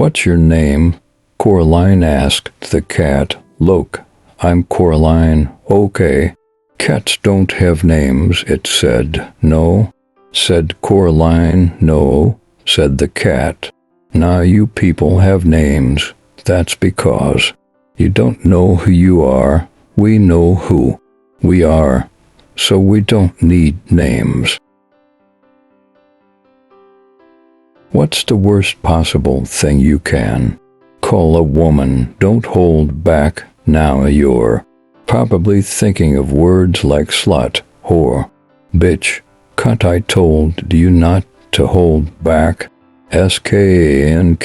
"What's your name?" Coraline asked the cat. "Look, I'm Coraline." "Okay." "Cats don't have names," it said. "No," said Coraline. "No," said the cat. "Now you people have names. That's because you don't know who you are. We know who we are, so we don't need names." What's the worst possible thing you can call a woman? Don't hold back. Now you're probably thinking of words like slut, whore, bitch, cunt. I told you not to hold back. SKNK.OK.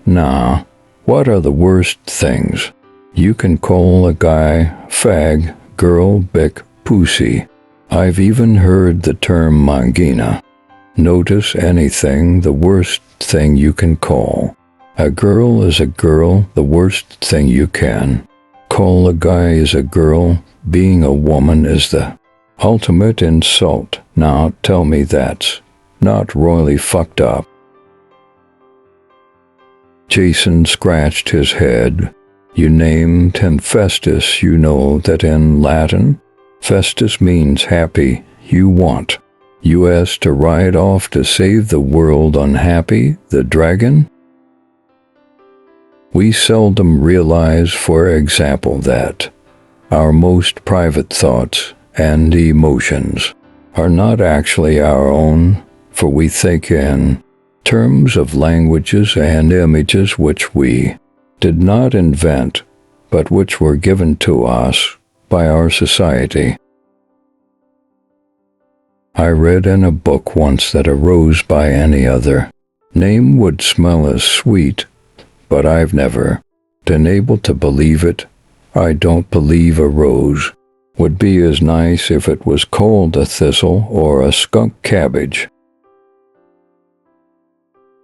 Nah. What are the worst things you can call a guy? Fag, girl, bick, pussy. I've even heard the term mangina. Notice anything. The worst thing you can call a girl is a girl. The worst thing you can call a guy is a girl. Being a woman is the ultimate insult. Now tell me that's not royally fucked up. Jason scratched his head. You named him Festus. You know that in Latin, Festus means happy. You want us to ride off to save the world on Happy the Dragon? We seldom realize, for example, that our most private thoughts and emotions are not actually our own, for we think in terms of languages and images which we did not invent, but which were given to us by our society. I read in a book once that a rose by any other name would smell as sweet, but I've never been able to believe it. I don't believe a rose would be as nice if it was called a thistle or a skunk cabbage.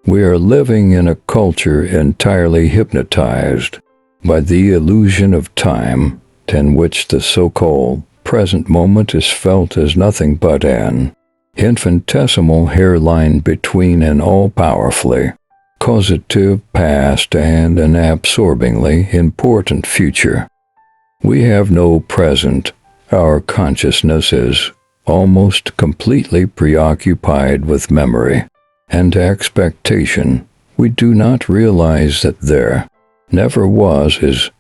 We are living in a culture entirely hypnotized by the illusion of time, in which the so-called present moment is felt as nothing but an infinitesimal hairline between an all-powerfully causative past and an absorbingly important future. We have no present. Our consciousness is almost completely preoccupied with memory and expectation. We do not realize that there never was, is,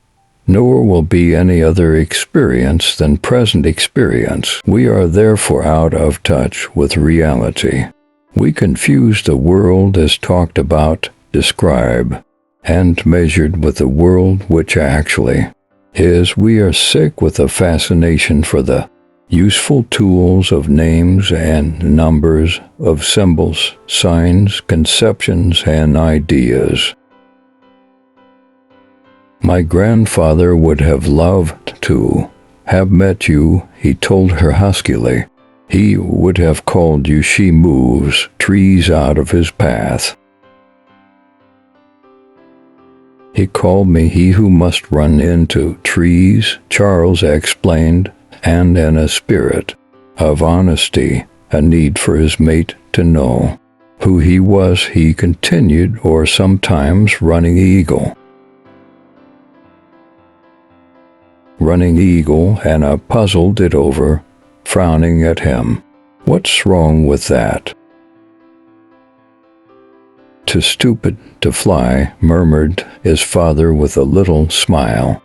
nor will be any other experience than present experience. We are therefore out of touch with reality. We confuse the world as talked about, described, and measured with the world which actually is. We are sick with a fascination for the useful tools of names and numbers, of symbols, signs, conceptions, and ideas. My grandfather would have loved to have met you, he told her huskily. He would have called you. She moves trees out of his path. He called me he who must run into trees, Charles explained, and in a spirit of honesty, a need for his mate to know who he was, he continued, or sometimes Running Eagle. Running Eagle, Anna puzzled it over, frowning at him. What's wrong with that? Too stupid to fly, murmured his father with a little smile.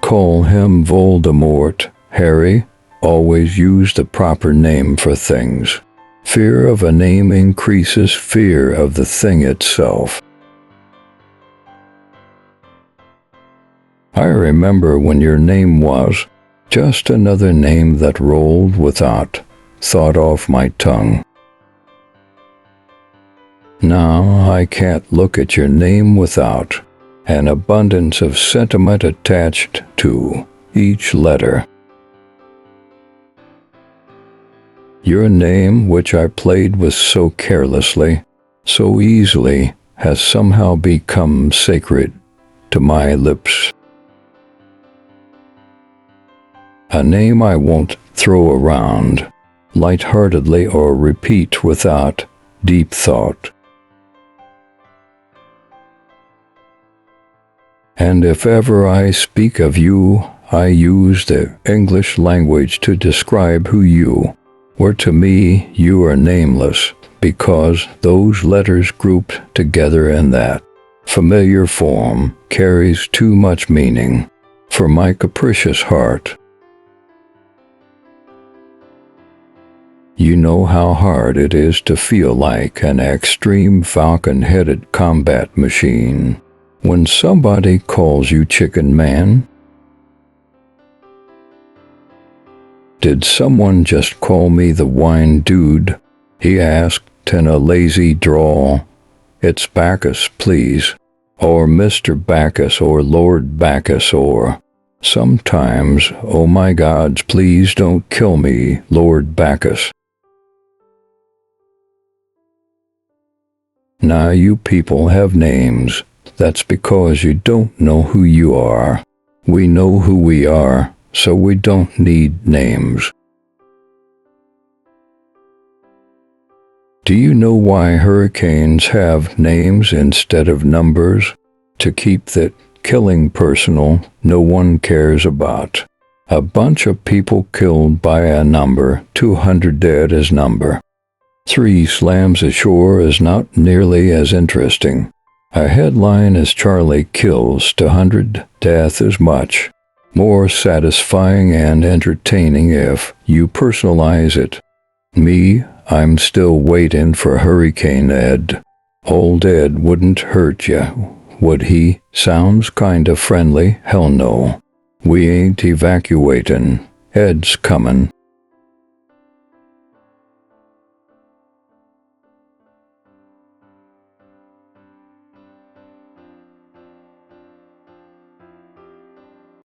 Call him Voldemort, Harry. Always use the proper name for things. Fear of a name increases fear of the thing itself. I remember when your name was just another name that rolled without thought off my tongue. Now I can't look at your name without an abundance of sentiment attached to each letter. Your name, which I played with so carelessly, so easily, has somehow become sacred to my lips. A name I won't throw around lightheartedly or repeat without deep thought. And if ever I speak of you, I use the English language to describe who you were. To me, you are nameless, because those letters grouped together in that familiar form carries too much meaning for my capricious heart. You know how hard it is to feel like an extreme falcon-headed combat machine when somebody calls you Chicken Man. Did someone just call me the wine dude? He asked in a lazy drawl. It's Bacchus, please, or Mr. Bacchus, or Lord Bacchus, or sometimes, oh my gods, please don't kill me, Lord Bacchus. Now you people have names. That's because you don't know who you are. We know who we are, so we don't need names. Do you know why hurricanes have names instead of numbers? To keep that killing personal. No one cares about a bunch of people killed by a number. 200 dead is number. 3 slams ashore is not nearly as interesting. A headline is Charlie kills 200. Death is much more satisfying and entertaining if you personalize it. Me, I'm still waiting for Hurricane Ed. Old Ed wouldn't hurt ya, would he? Sounds kinda friendly. Hell no. We ain't evacuating. Ed's comin'.